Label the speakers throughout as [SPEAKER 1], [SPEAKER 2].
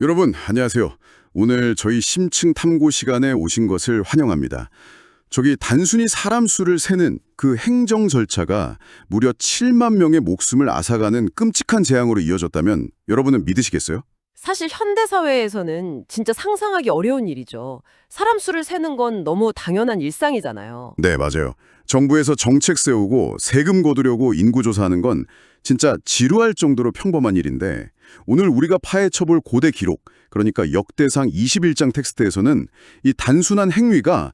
[SPEAKER 1] 여러분, 안녕하세요. 오늘 저희 심층 탐구 시간에 오신 것을 환영합니다. 저기 단순히 사람 수를 세는 그 행정 절차가 무려 7만 명의 목숨을 앗아가는 끔찍한 재앙으로 이어졌다면 여러분은 믿으시겠어요?
[SPEAKER 2] 사실 현대 사회에서는 진짜 상상하기 어려운 일이죠. 사람 수를 세는 건 너무 당연한 일상이잖아요.
[SPEAKER 1] 네, 맞아요. 정부에서 정책 세우고 세금 거두려고 인구 조사하는 건 진짜 지루할 정도로 평범한 일인데 오늘 우리가 파헤쳐볼 고대 기록, 그러니까 역대상 21장 텍스트에서는 이 단순한 행위가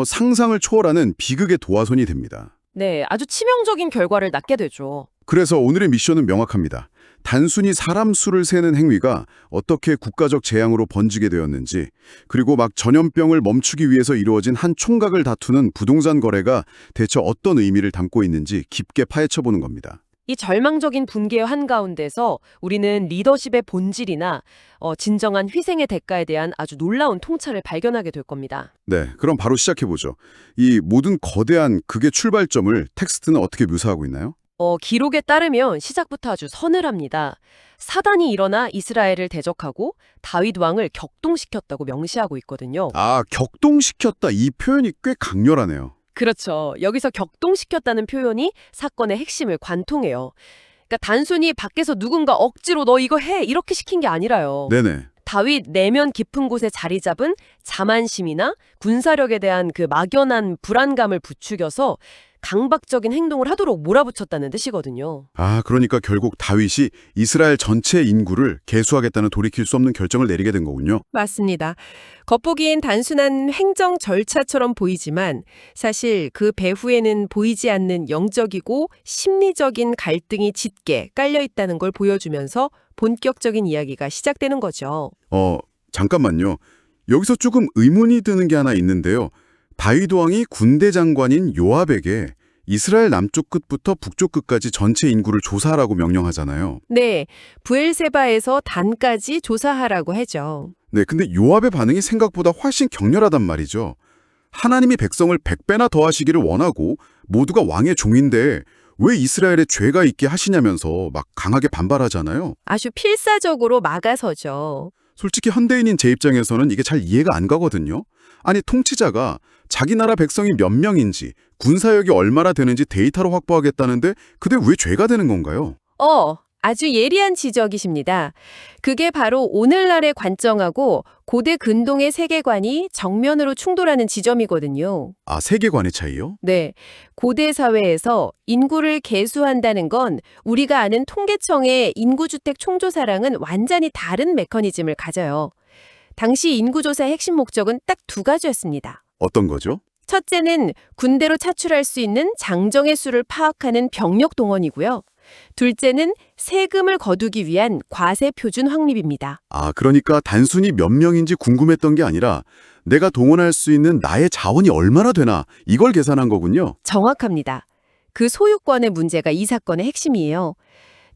[SPEAKER 1] 상상을 초월하는 비극의 도화선이 됩니다.
[SPEAKER 2] 네, 아주 치명적인 결과를 낳게 되죠.
[SPEAKER 1] 그래서 오늘의 미션은 명확합니다. 단순히 사람 수를 세는 행위가 어떻게 국가적 재앙으로 번지게 되었는지, 그리고 막 전염병을 멈추기 위해서 이루어진 한 총각을 다투는 부동산 거래가 대체 어떤 의미를 담고 있는지 깊게 파헤쳐보는 겁니다.
[SPEAKER 2] 이 절망적인 분기의 한가운데서 우리는 리더십의 본질이나 진정한 희생의 대가에 대한 아주 놀라운 통찰을 발견하게 될 겁니다.
[SPEAKER 1] 네, 그럼 바로 시작해보죠. 이 모든 거대한 극의 출발점을 텍스트는 어떻게 묘사하고 있나요?
[SPEAKER 2] 기록에 따르면 시작부터 아주 서늘합니다. 사단이 일어나 이스라엘을 대적하고 다윗 왕을 격동시켰다고 명시하고 있거든요.
[SPEAKER 1] 아, 격동시켰다. 이 표현이 꽤 강렬하네요.
[SPEAKER 2] 그렇죠. 여기서 격동시켰다는 표현이 사건의 핵심을 관통해요. 그러니까 단순히 밖에서 누군가 억지로 너 이거 해 이렇게 시킨 게 아니라요.
[SPEAKER 1] 네네.
[SPEAKER 2] 다윗 내면 깊은 곳에 자리 잡은 자만심이나 군사력에 대한 그 막연한 불안감을 부추겨서 강박적인 행동을 하도록 몰아붙였다는 뜻이거든요.
[SPEAKER 1] 아, 그러니까 결국 다윗이 이스라엘 전체 인구를 계수하겠다는 돌이킬 수 없는 결정을 내리게 된 거군요.
[SPEAKER 3] 맞습니다. 겉보기엔 단순한 행정 절차처럼 보이지만 사실 그 배후에는 보이지 않는 영적이고 심리적인 갈등이 짙게 깔려 있다는 걸 보여주면서 본격적인 이야기가 시작되는 거죠.
[SPEAKER 1] 잠깐만요. 여기서 조금 의문이 드는 게 하나 있는데요. 다윗 왕이 군대 장관인 요압에게 이스라엘 남쪽 끝부터 북쪽 끝까지 전체 인구를 조사하라고 명령하잖아요.
[SPEAKER 3] 네, 부엘세바에서 단까지 조사하라고 하죠.
[SPEAKER 1] 네, 근데 요압의 반응이 생각보다 훨씬 격렬하단 말이죠. 하나님이 백성을 100배나 더하시기를 원하고 모두가 왕의 종인데 왜 이스라엘에 죄가 있게 하시냐면서 막 강하게 반발하잖아요.
[SPEAKER 3] 아주 필사적으로 막아서죠.
[SPEAKER 1] 솔직히 현대인인 제 입장에서는 이게 잘 이해가 안 가거든요. 아니, 통치자가 자기 나라 백성이 몇 명인지, 군사력이 얼마나 되는지 데이터로 확보하겠다는데 그게 왜 죄가 되는 건가요?
[SPEAKER 3] 아주 예리한 지적이십니다. 그게 바로 오늘날의 관점하고 고대 근동의 세계관이 정면으로 충돌하는 지점이거든요.
[SPEAKER 1] 아, 세계관의 차이요?
[SPEAKER 3] 네. 고대 사회에서 인구를 계수한다는 건 우리가 아는 통계청의 인구주택 총조사랑은 완전히 다른 메커니즘을 가져요. 당시 인구조사의 핵심 목적은 딱 두 가지였습니다.
[SPEAKER 1] 어떤 거죠?
[SPEAKER 3] 첫째는 군대로 차출할 수 있는 장정의 수를 파악하는 병력 동원이고요. 둘째는 세금을 거두기 위한 과세 표준 확립입니다.
[SPEAKER 1] 아, 그러니까 단순히 몇 명인지 궁금했던 게 아니라 내가 동원할 수 있는 나의 자원이 얼마나 되나 이걸 계산한 거군요.
[SPEAKER 3] 정확합니다. 그 소유권의 문제가 이 사건의 핵심이에요.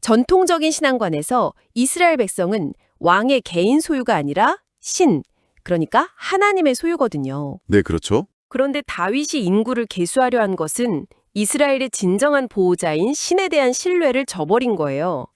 [SPEAKER 3] 전통적인 신앙관에서 이스라엘 백성은 왕의 개인 소유가 아니라 그러니까 하나님의 소유거든요.
[SPEAKER 1] 네, 그렇죠.
[SPEAKER 3] 그런데 다윗이 인구를 계수하려 한 것은 이스라엘의 진정한 보호자인 신에 대한 신뢰를 저버린 거예요.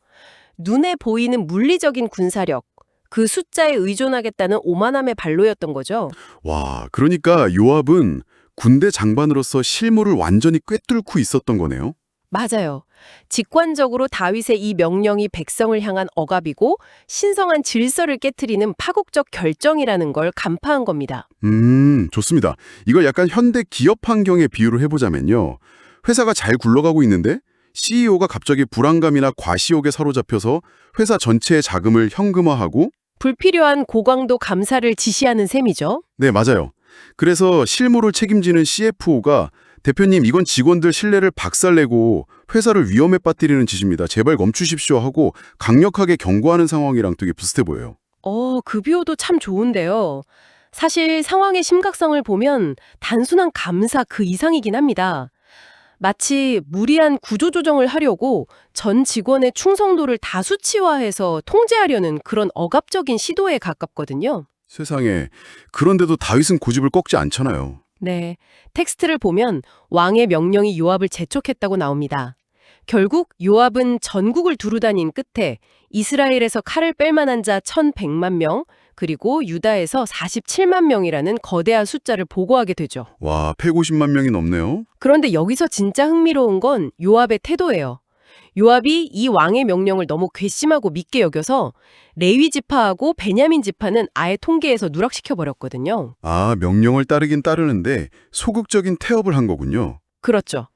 [SPEAKER 3] 눈에 보이는 물리적인 군사력, 그 숫자에 의존하겠다는 오만함의 발로였던 거죠.
[SPEAKER 1] 와, 그러니까 요압은 군대 장관으로서 실무를 완전히 꿰뚫고 있었던 거네요.
[SPEAKER 3] 맞아요. 직관적으로 다윗의 이 명령이 백성을 향한 억압이고 신성한 질서를 깨트리는 파국적 결정이라는 걸 간파한 겁니다.
[SPEAKER 1] 좋습니다. 이걸 약간 현대 기업 환경에 비유를 해보자면요. 회사가 잘 굴러가고 있는데 CEO가 갑자기 불안감이나 과시욕에 사로잡혀서 회사 전체의 자금을 현금화하고
[SPEAKER 3] 불필요한 고강도 감사를 지시하는 셈이죠.
[SPEAKER 1] 네, 맞아요. 그래서 실무를 책임지는 CFO가 대표님, 이건 직원들 신뢰를 박살내고 회사를 위험에 빠뜨리는 짓입니다. 제발 멈추십시오 하고 강력하게 경고하는 상황이랑 되게 비슷해 보여요.
[SPEAKER 3] 그 비유도 참 좋은데요. 사실 상황의 심각성을 보면 단순한 감사 그 이상이긴 합니다. 마치 무리한 구조조정을 하려고 전 직원의 충성도를 다수치화해서 통제하려는 그런 억압적인 시도에 가깝거든요.
[SPEAKER 1] 세상에, 그런데도 다윗은 고집을 꺾지 않잖아요.
[SPEAKER 3] 네, 텍스트를 보면 왕의 명령이 요압을 재촉했다고 나옵니다. 결국 요압은 전국을 두루다닌 끝에 이스라엘에서 칼을 뺄 만한 자 1,100만 명, 그리고 유다에서 47만 명이라는 거대한 숫자를 보고하게 되죠.
[SPEAKER 1] 와, 150만 명이 넘네요.
[SPEAKER 3] 그런데 여기서 진짜 흥미로운 건 요압의 태도예요. 요압이 이 왕의 명령을 너무 괘씸하고 밉게 여겨서 레위 지파하고 베냐민 지파는 아예 통계에서 누락시켜 버렸거든요.
[SPEAKER 1] 아, 명령을 따르긴 따르는데 소극적인 태업을 한 거군요.
[SPEAKER 3] 그렇죠.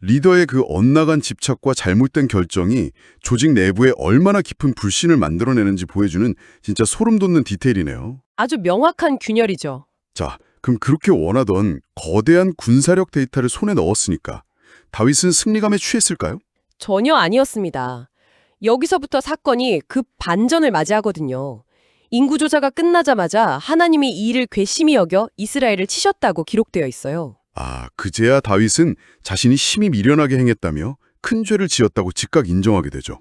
[SPEAKER 1] 리더의 그 엇나간 집착과 잘못된 결정이 조직 내부에 얼마나 깊은 불신을 만들어내는지 보여주는 진짜 소름 돋는 디테일이네요.
[SPEAKER 3] 아주 명확한 균열이죠.
[SPEAKER 1] 자, 그럼 그렇게 원하던 거대한 군사력 데이터를 손에 넣었으니까 다윗은 승리감에 취했을까요?
[SPEAKER 2] 전혀 아니었습니다. 여기서부터 사건이 급 반전을 맞이하거든요. 인구 조사가 끝나자마자 하나님이 이 일을 괘씸히 여겨 이스라엘을 치셨다고 기록되어 있어요.
[SPEAKER 1] 아, 그제야 다윗은 자신이 심히 미련하게 행했다며 큰 죄를 지었다고 즉각 인정하게 되죠.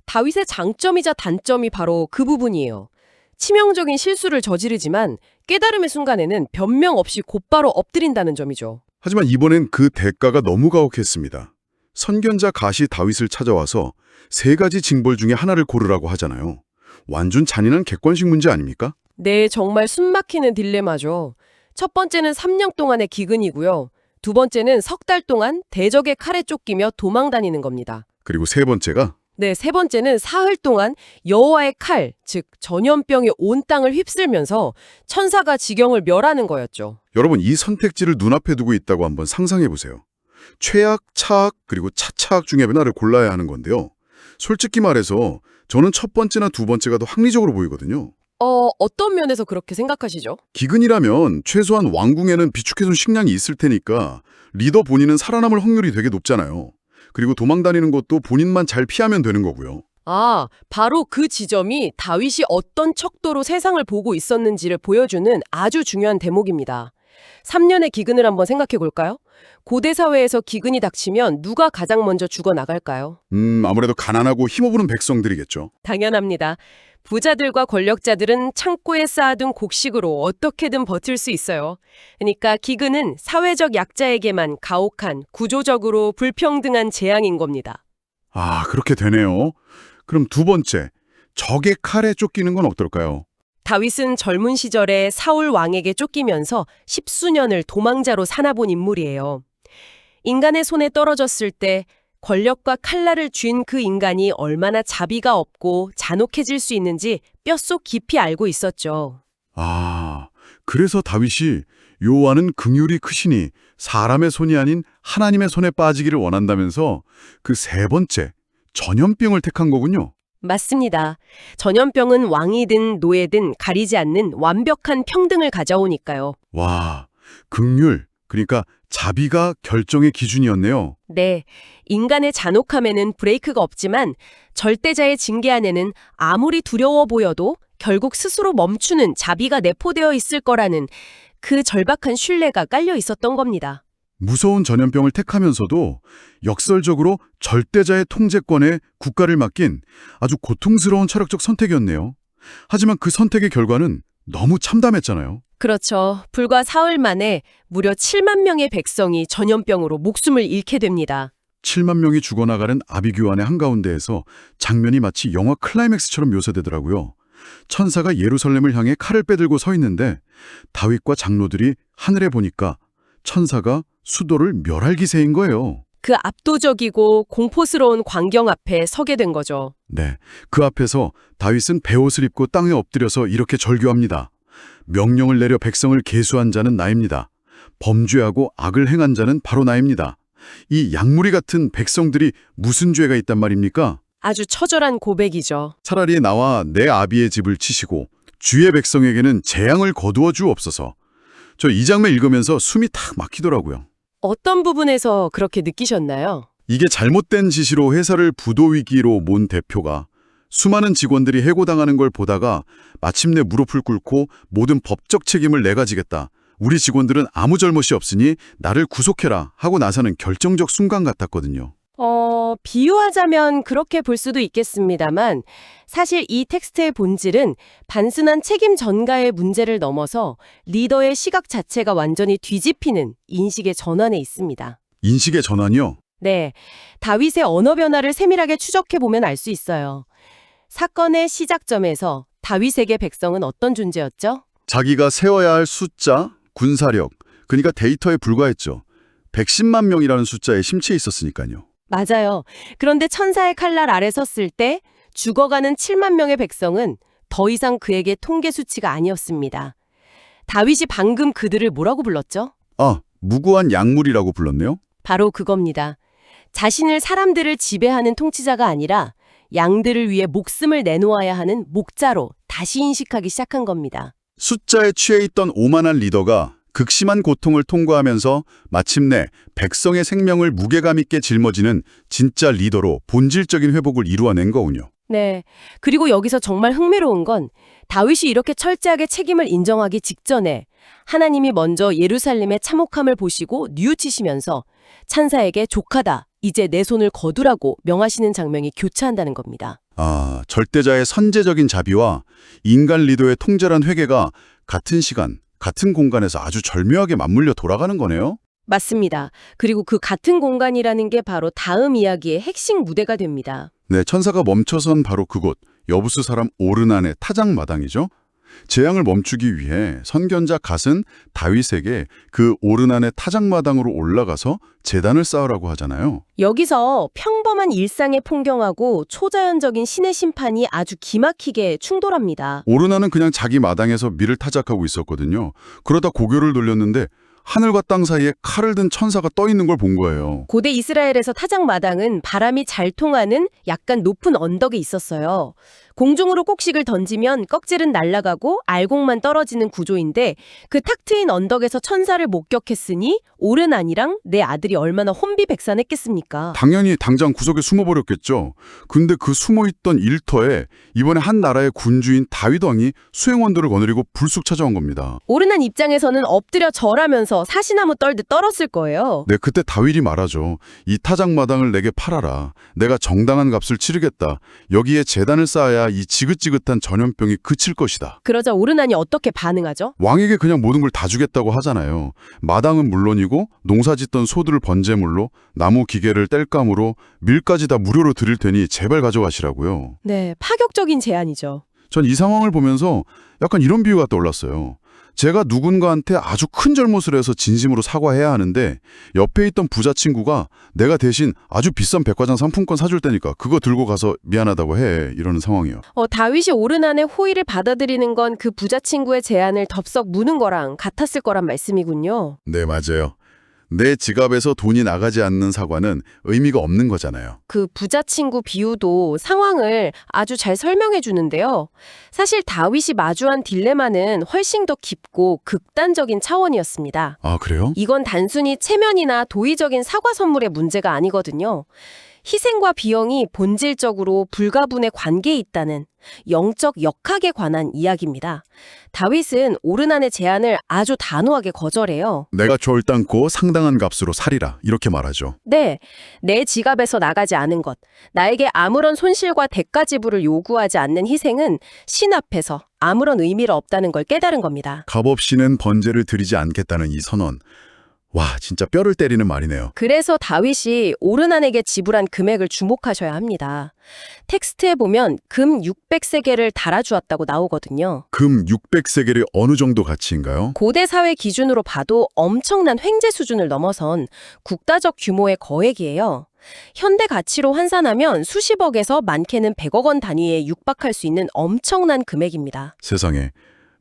[SPEAKER 2] 다윗의 장점이자 단점이 바로 그 부분이에요. 치명적인 실수를 저지르지만 깨달음의 순간에는 변명 없이 곧바로 엎드린다는 점이죠.
[SPEAKER 1] 하지만 이번엔 그 대가가 너무 가혹했습니다. 선견자 갓이 다윗을 찾아와서 세 가지 징벌 중에 하나를 고르라고 하잖아요. 완전 잔인한 객관식 문제 아닙니까?
[SPEAKER 2] 네, 정말 숨막히는 딜레마죠. 첫 번째는 3년 동안의 기근이고요. 두 번째는 석 달 동안 대적의 칼에 쫓기며 도망 다니는 겁니다.
[SPEAKER 1] 그리고 세 번째가
[SPEAKER 2] 네, 세 번째는 사흘 동안 여호와의 칼, 즉 전염병이 온 땅을 휩쓸면서 천사가 지경을 멸하는 거였죠.
[SPEAKER 1] 여러분 이 선택지를 눈앞에 두고 있다고 한번 상상해 보세요. 최악, 차악, 그리고 차차악 중에 하나를 골라야 하는 건데요. 솔직히 말해서 저는 첫 번째나 두 번째가 더 합리적으로 보이거든요.
[SPEAKER 2] 어떤 면에서 그렇게 생각하시죠?
[SPEAKER 1] 기근이라면 최소한 왕궁에는 비축해둔 식량이 있을 테니까 리더 본인은 살아남을 확률이 되게 높잖아요. 그리고 도망다니는 것도 본인만 잘 피하면 되는 거고요.
[SPEAKER 2] 아, 바로 그 지점이 다윗이 어떤 척도로 세상을 보고 있었는지를 보여주는 아주 중요한 대목입니다. 3년의 기근을 한번 생각해 볼까요? 고대 사회에서 기근이 닥치면 누가 가장 먼저 죽어나갈까요?
[SPEAKER 1] 아무래도 가난하고 힘없는 백성들이겠죠.
[SPEAKER 2] 당연합니다. 부자들과 권력자들은 창고에 쌓아둔 곡식으로 어떻게든 버틸 수 있어요. 그러니까 기근은 사회적 약자에게만 가혹한, 구조적으로 불평등한 재앙인 겁니다.
[SPEAKER 1] 아, 그렇게 되네요. 그럼 두 번째, 적의 칼에 쫓기는 건 어떨까요?
[SPEAKER 2] 다윗은 젊은 시절에 사울 왕에게 쫓기면서 십수년을 도망자로 사나본 인물이에요. 인간의 손에 떨어졌을 때 권력과 칼날을 쥔 그 인간이 얼마나 자비가 없고 잔혹해질 수 있는지 뼛속 깊이 알고 있었죠.
[SPEAKER 1] 아, 그래서 다윗이 여호와는 긍휼이 크시니 사람의 손이 아닌 하나님의 손에 빠지기를 원한다면서 그 세 번째, 전염병을 택한 거군요.
[SPEAKER 2] 맞습니다. 전염병은 왕이든 노예든 가리지 않는 완벽한 평등을 가져오니까요.
[SPEAKER 1] 와, 긍휼, 그러니까 자비가 결정의 기준이었네요.
[SPEAKER 2] 네, 인간의 잔혹함에는 브레이크가 없지만 절대자의 징계 안에는 아무리 두려워 보여도 결국 스스로 멈추는 자비가 내포되어 있을 거라는 그 절박한 신뢰가 깔려 있었던 겁니다.
[SPEAKER 1] 무서운 전염병을 택하면서도 역설적으로 절대자의 통제권에 국가를 맡긴 아주 고통스러운 철학적 선택이었네요. 하지만 그 선택의 결과는 너무 참담했잖아요.
[SPEAKER 2] 그렇죠. 불과 사흘 만에 무려 7만 명의 백성이 전염병으로 목숨을 잃게 됩니다.
[SPEAKER 1] 7만 명이 죽어나가는 아비규환의 한가운데에서 장면이 마치 영화 클라이맥스처럼 묘사되더라고요. 천사가 예루살렘을 향해 칼을 빼들고 서 있는데 다윗과 장로들이 하늘에 보니까 천사가 수도를 멸할 기세인 거예요.
[SPEAKER 2] 그 압도적이고 공포스러운 광경 앞에 서게 된 거죠.
[SPEAKER 1] 네, 그 앞에서 다윗은 베옷을 입고 땅에 엎드려서 이렇게 절규합니다. 명령을 내려 백성을 계수한 자는 나입니다. 범죄하고 악을 행한 자는 바로 나입니다. 이 약무리 같은 백성들이 무슨 죄가 있단 말입니까?
[SPEAKER 2] 아주 처절한 고백이죠.
[SPEAKER 1] 차라리 나와 내 아비의 집을 치시고 주의 백성에게는 재앙을 거두어 주옵소서. 저 이 장면 읽으면서 숨이 탁 막히더라고요.
[SPEAKER 2] 어떤 부분에서 그렇게 느끼셨나요?
[SPEAKER 1] 이게 잘못된 지시로 회사를 부도 위기로 몬 대표가 수많은 직원들이 해고당하는 걸 보다가 마침내 무릎을 꿇고 모든 법적 책임을 내가 지겠다. 우리 직원들은 아무 잘못이 없으니 나를 구속해라 하고 나서는 결정적 순간 같았거든요.
[SPEAKER 2] 비유하자면 그렇게 볼 수도 있겠습니다만 사실 이 텍스트의 본질은 단순한 책임 전가의 문제를 넘어서 리더의 시각 자체가 완전히 뒤집히는 인식의 전환에 있습니다.
[SPEAKER 1] 인식의 전환이요?
[SPEAKER 2] 네, 다윗의 언어 변화를 세밀하게 추적해보면 알 수 있어요. 사건의 시작점에서 다윗에게 백성은 어떤 존재였죠?
[SPEAKER 1] 자기가 세워야 할 숫자, 군사력, 그러니까 데이터에 불과했죠. 110만 명이라는 숫자에 심취해 있었으니까요.
[SPEAKER 2] 맞아요. 그런데 천사의 칼날 아래 섰을 때 죽어가는 7만 명의 백성은 더 이상 그에게 통계 수치가 아니었습니다. 다윗이 방금 그들을 뭐라고 불렀죠?
[SPEAKER 1] 아, 무고한 약물이라고 불렀네요.
[SPEAKER 2] 바로 그겁니다. 자신을 사람들을 지배하는 통치자가 아니라 양들을 위해 목숨을 내놓아야 하는 목자로 다시 인식하기 시작한 겁니다.
[SPEAKER 1] 숫자에 취해 있던 오만한 리더가 극심한 고통을 통과하면서 마침내 백성의 생명을 무게감 있게 짊어지는 진짜 리더로 본질적인 회복을 이루어낸 거군요.
[SPEAKER 2] 네. 그리고 여기서 정말 흥미로운 건 다윗이 이렇게 철저하게 책임을 인정하기 직전에 하나님이 먼저 예루살렘의 참혹함을 보시고 뉘우치시면서 찬사에게 족하다, 이제 내 손을 거두라고 명하시는 장면이 교차한다는 겁니다.
[SPEAKER 1] 아, 절대자의 선제적인 자비와 인간 리더의 통제란 회개가 같은 시간, 같은 공간에서 아주 절묘하게 맞물려 돌아가는 거네요.
[SPEAKER 2] 맞습니다. 그리고 그 같은 공간이라는 게 바로 다음 이야기의 핵심 무대가 됩니다.
[SPEAKER 1] 네, 천사가 멈춰선 바로 그곳, 여부스 사람 오르난의 타작마당이죠. 재앙을 멈추기 위해 선견자 갓은 다윗에게 그 오르난의 타작마당으로 올라가서 제단을 쌓으라고 하잖아요.
[SPEAKER 2] 여기서 평범한 일상의 풍경하고 초자연적인 신의 심판이 아주 기막히게 충돌합니다.
[SPEAKER 1] 오르난은 그냥 자기 마당에서 밀을 타작하고 있었거든요. 그러다 고개를 돌렸는데 하늘과 땅 사이에 칼을 든 천사가 떠 있는 걸 본 거예요.
[SPEAKER 2] 고대 이스라엘에서 타작마당은 바람이 잘 통하는 약간 높은 언덕에 있었어요. 공중으로 곡식을 던지면 껍질은 날아가고 알곡만 떨어지는 구조인데 그 탁 트인 언덕에서 천사를 목격했으니 오르난이랑 내 아들이 얼마나 혼비백산했겠습니까?
[SPEAKER 1] 당연히 당장 구석에 숨어버렸겠죠. 근데 그 숨어있던 일터에 이번에 한 나라의 군주인 다윗 왕이 수행원들을 거느리고 불쑥 찾아온 겁니다.
[SPEAKER 2] 오르난 입장에서는 엎드려 절하면서 사시나무 떨듯 떨었을 거예요.
[SPEAKER 1] 네, 그때 다윗이 말하죠. 이 타작마당을 내게 팔아라. 내가 정당한 값을 치르겠다. 여기에 제단을 쌓아야 이 지긋지긋한 전염병이 그칠 것이다.
[SPEAKER 2] 그러자 오르난이 어떻게 반응하죠?
[SPEAKER 1] 왕에게 그냥 모든 걸 다 주겠다고 하잖아요. 마당은 물론이고 농사짓던 소들을 번제물로, 나무 기계를 땔감으로, 밀까지 다 무료로 드릴 테니 제발 가져가시라고요.
[SPEAKER 2] 네, 파격적인 제안이죠.
[SPEAKER 1] 전 이 상황을 보면서 약간 이런 비유가 떠올랐어요. 제가 누군가한테 아주 큰 잘못을 해서 진심으로 사과해야 하는데 옆에 있던 부자 친구가 내가 대신 아주 비싼 백화점 상품권 사줄 테니까 그거 들고 가서 미안하다고 해. 이러는 상황이에요.
[SPEAKER 2] 다윗이 오르난의 호의를 받아들이는 건 그 부자 친구의 제안을 덥석 무는 거랑 같았을 거란 말씀이군요.
[SPEAKER 1] 네, 맞아요. 내 지갑에서 돈이 나가지 않는 사과는 의미가 없는 거잖아요.
[SPEAKER 2] 그 부자 친구 비유도 상황을 아주 잘 설명해 주는데요. 사실 다윗이 마주한 딜레마는 훨씬 더 깊고 극단적인 차원이었습니다.
[SPEAKER 1] 아, 그래요?
[SPEAKER 2] 이건 단순히 체면이나 도의적인 사과 선물의 문제가 아니거든요. 희생과 비용이 본질적으로 불가분의 관계에 있다는 영적 역학에 관한 이야기입니다. 다윗은 오르난의 제안을 아주 단호하게 거절해요.
[SPEAKER 1] 내가 졸단고 상당한 값으로 살이라 이렇게 말하죠.
[SPEAKER 2] 네, 내 지갑에서 나가지 않은 것, 나에게 아무런 손실과 대가 지불을 요구하지 않는 희생은 신 앞에서 아무런 의미가 없다는 걸 깨달은 겁니다.
[SPEAKER 1] 값없이는 번제를 드리지 않겠다는 이 선언. 와, 진짜 뼈를 때리는 말이네요.
[SPEAKER 2] 그래서 다윗이 오르난에게 지불한 금액을 주목하셔야 합니다. 텍스트에 보면 금 600세겔을 달아주었다고 나오거든요.
[SPEAKER 1] 금 600세겔이 어느 정도 가치인가요?
[SPEAKER 2] 고대 사회 기준으로 봐도 엄청난 횡재 수준을 넘어선 국가적 규모의 거액이에요. 현대 가치로 환산하면 수십억에서 많게는 100억 원 단위에 육박할 수 있는 엄청난 금액입니다.
[SPEAKER 1] 세상에.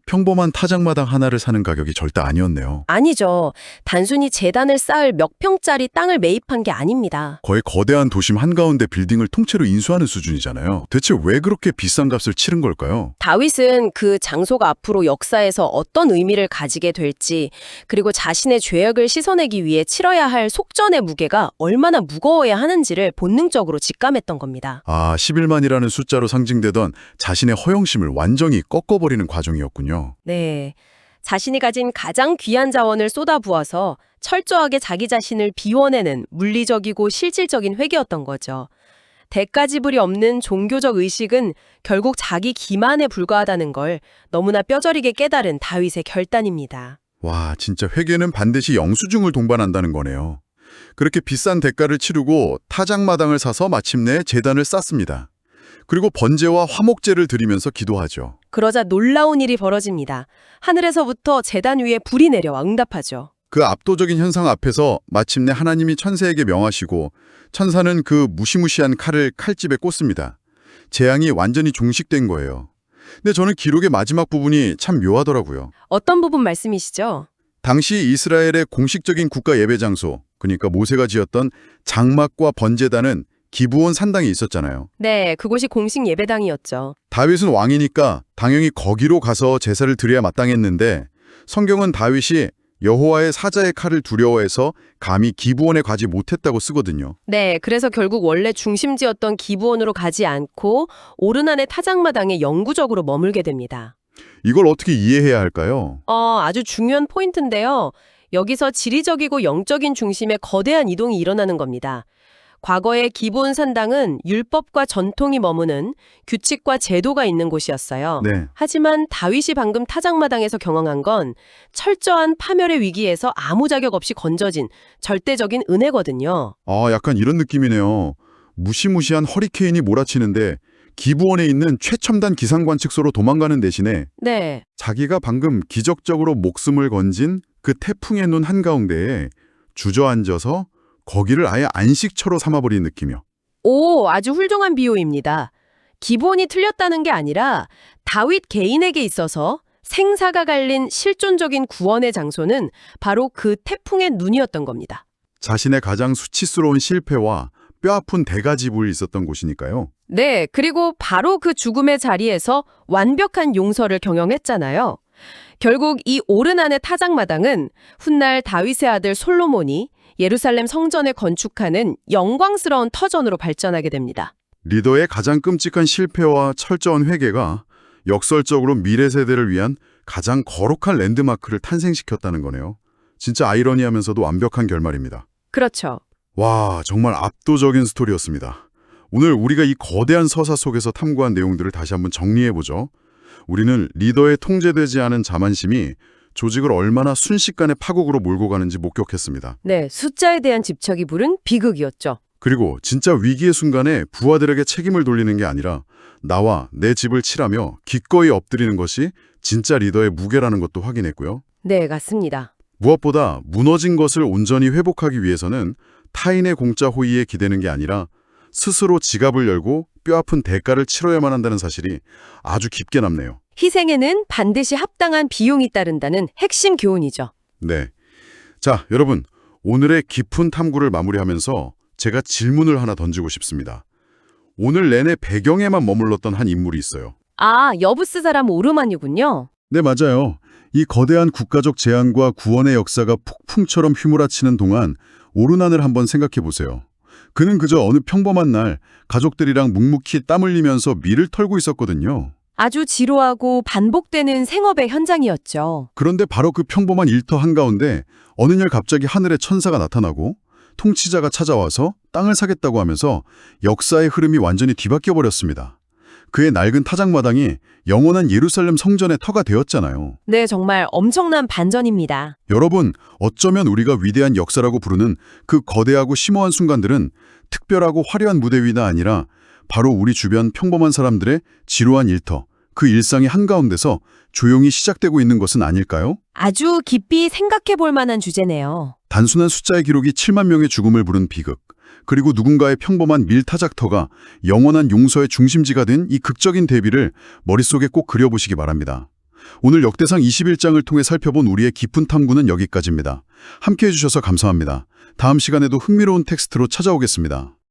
[SPEAKER 1] 평범한 타작마당 하나를 사는 가격이 절대 아니었네요.
[SPEAKER 2] 아니죠. 단순히 제단을 쌓을 몇 평짜리 땅을 매입한 게 아닙니다.
[SPEAKER 1] 거의 거대한 도심 한가운데 빌딩을 통째로 인수하는 수준이잖아요. 대체 왜 그렇게 비싼 값을 치른 걸까요?
[SPEAKER 2] 다윗은 그 장소가 앞으로 역사에서 어떤 의미를 가지게 될지, 그리고 자신의 죄악을 씻어내기 위해 치러야 할 속전의 무게가 얼마나 무거워야 하는지를 본능적으로 직감했던 겁니다.
[SPEAKER 1] 아, 11만이라는 숫자로 상징되던 자신의 허영심을 완전히 꺾어버리는 과정이었군요.
[SPEAKER 2] 네. 자신이 가진 가장 귀한 자원을 쏟아부어서 철저하게 자기 자신을 비워내는 물리적이고 실질적인 회개였던 거죠. 대가 지불이 없는 종교적 의식은 결국 자기 기만에 불과하다는 걸 너무나 뼈저리게 깨달은 다윗의 결단입니다.
[SPEAKER 1] 와, 진짜 회개는 반드시 영수증을 동반한다는 거네요. 그렇게 비싼 대가를 치르고 타작마당을 사서 마침내 제단을 쌓습니다. 그리고 번제와 화목제를 드리면서 기도하죠.
[SPEAKER 3] 그러자 놀라운 일이 벌어집니다. 하늘에서부터 제단 위에 불이 내려와 응답하죠.
[SPEAKER 1] 그 압도적인 현상 앞에서 마침내 하나님이 천사에게 명하시고 천사는 그 무시무시한 칼을 칼집에 꽂습니다. 재앙이 완전히 종식된 거예요. 근데 저는 기록의 마지막 부분이 참 묘하더라고요.
[SPEAKER 3] 어떤 부분 말씀이시죠?
[SPEAKER 1] 당시 이스라엘의 공식적인 국가 예배 장소, 그러니까 모세가 지었던 장막과 번제단은 기브온 산당에 있었잖아요.
[SPEAKER 3] 네, 그곳이 공식 예배당이었죠.
[SPEAKER 1] 다윗은 왕이니까 당연히 거기로 가서 제사를 드려야 마땅했는데 성경은 다윗이 여호와의 사자의 칼을 두려워해서 감히 기브온에 가지 못했다고 쓰거든요.
[SPEAKER 3] 네, 그래서 결국 원래 중심지였던 기브온으로 가지 않고 오르난의 타작마당에 영구적으로 머물게 됩니다.
[SPEAKER 1] 이걸 어떻게 이해해야 할까요?
[SPEAKER 3] 아주 중요한 포인트인데요. 여기서 지리적이고 영적인 중심의 거대한 이동이 일어나는 겁니다. 과거의 기브온 산당은 율법과 전통이 머무는 규칙과 제도가 있는 곳이었어요.
[SPEAKER 1] 네.
[SPEAKER 3] 하지만 다윗이 방금 타작마당에서 경험한 건 철저한 파멸의 위기에서 아무 자격 없이 건져진 절대적인 은혜거든요.
[SPEAKER 1] 약간 이런 느낌이네요. 무시무시한 허리케인이 몰아치는데 기브온에 있는 최첨단 기상관측소로 도망가는 대신에
[SPEAKER 3] 네.
[SPEAKER 1] 자기가 방금 기적적으로 목숨을 건진 그 태풍의 눈 한가운데에 주저앉아서 거기를 아예 안식처로 삼아버린 느낌이요.
[SPEAKER 3] 오, 아주 훌륭한 비유입니다. 기본이 틀렸다는 게 아니라 다윗 개인에게 있어서 생사가 갈린 실존적인 구원의 장소는 바로 그 태풍의 눈이었던 겁니다.
[SPEAKER 1] 자신의 가장 수치스러운 실패와 뼈아픈 대가지불이 있었던 곳이니까요.
[SPEAKER 3] 네, 그리고 바로 그 죽음의 자리에서 완벽한 용서를 경영했잖아요. 결국 이 오르난의 타작마당은 훗날 다윗의 아들 솔로몬이 예루살렘 성전을 건축하는 영광스러운 터전으로 발전하게 됩니다.
[SPEAKER 1] 리더의 가장 끔찍한 실패와 철저한 회개가 역설적으로 미래 세대를 위한 가장 거룩한 랜드마크를 탄생시켰다는 거네요. 진짜 아이러니하면서도 완벽한 결말입니다.
[SPEAKER 3] 그렇죠.
[SPEAKER 1] 와, 정말 압도적인 스토리였습니다. 오늘 우리가 이 거대한 서사 속에서 탐구한 내용들을 다시 한번 정리해보죠. 우리는 리더의 통제되지 않은 자만심이 조직을 얼마나 순식간에 파국으로 몰고 가는지 목격했습니다.
[SPEAKER 3] 네, 숫자에 대한 집착이 부른 비극이었죠.
[SPEAKER 1] 그리고 진짜 위기의 순간에 부하들에게 책임을 돌리는 게 아니라 나와 내 집을 치라며 기꺼이 엎드리는 것이 진짜 리더의 무게라는 것도 확인했고요.
[SPEAKER 3] 네, 맞습니다.
[SPEAKER 1] 무엇보다 무너진 것을 온전히 회복하기 위해서는 타인의 공짜 호의에 기대는 게 아니라 스스로 지갑을 열고 뼈아픈 대가를 치러야만 한다는 사실이 아주 깊게 남네요.
[SPEAKER 3] 희생에는 반드시 합당한 비용이 따른다는 핵심 교훈이죠.
[SPEAKER 1] 네. 자, 여러분. 오늘의 깊은 탐구를 마무리하면서 제가 질문을 하나 던지고 싶습니다. 오늘 내내 배경에만 머물렀던 한 인물이 있어요.
[SPEAKER 3] 아, 여부스 사람 오르만이군요.
[SPEAKER 1] 네, 맞아요. 이 거대한 국가적 재앙과 구원의 역사가 폭풍처럼 휘몰아치는 동안 오르난을 한번 생각해 보세요. 그는 그저 어느 평범한 날 가족들이랑 묵묵히 땀 흘리면서 밀을 털고 있었거든요.
[SPEAKER 3] 아주 지루하고 반복되는 생업의 현장이었죠.
[SPEAKER 1] 그런데 바로 그 평범한 일터 한가운데 어느 날 갑자기 하늘에 천사가 나타나고 통치자가 찾아와서 땅을 사겠다고 하면서 역사의 흐름이 완전히 뒤바뀌어 버렸습니다. 그의 낡은 타작마당이 영원한 예루살렘 성전의 터가 되었잖아요.
[SPEAKER 3] 네, 정말 엄청난 반전입니다.
[SPEAKER 1] 여러분, 어쩌면 우리가 위대한 역사라고 부르는 그 거대하고 심오한 순간들은 특별하고 화려한 무대 위가 아니라 바로 우리 주변 평범한 사람들의 지루한 일터, 그 일상의 한가운데서 조용히 시작되고 있는 것은 아닐까요?
[SPEAKER 3] 아주 깊이 생각해 볼 만한 주제네요.
[SPEAKER 1] 단순한 숫자의 기록이 7만 명의 죽음을 부른 비극, 그리고 누군가의 평범한 밀타작터가 영원한 용서의 중심지가 된 이 극적인 대비를 머릿속에 꼭 그려보시기 바랍니다. 오늘 역대상 21장을 통해 살펴본 우리의 깊은 탐구는 여기까지입니다. 함께해 주셔서 감사합니다. 다음 시간에도 흥미로운 텍스트로 찾아오겠습니다.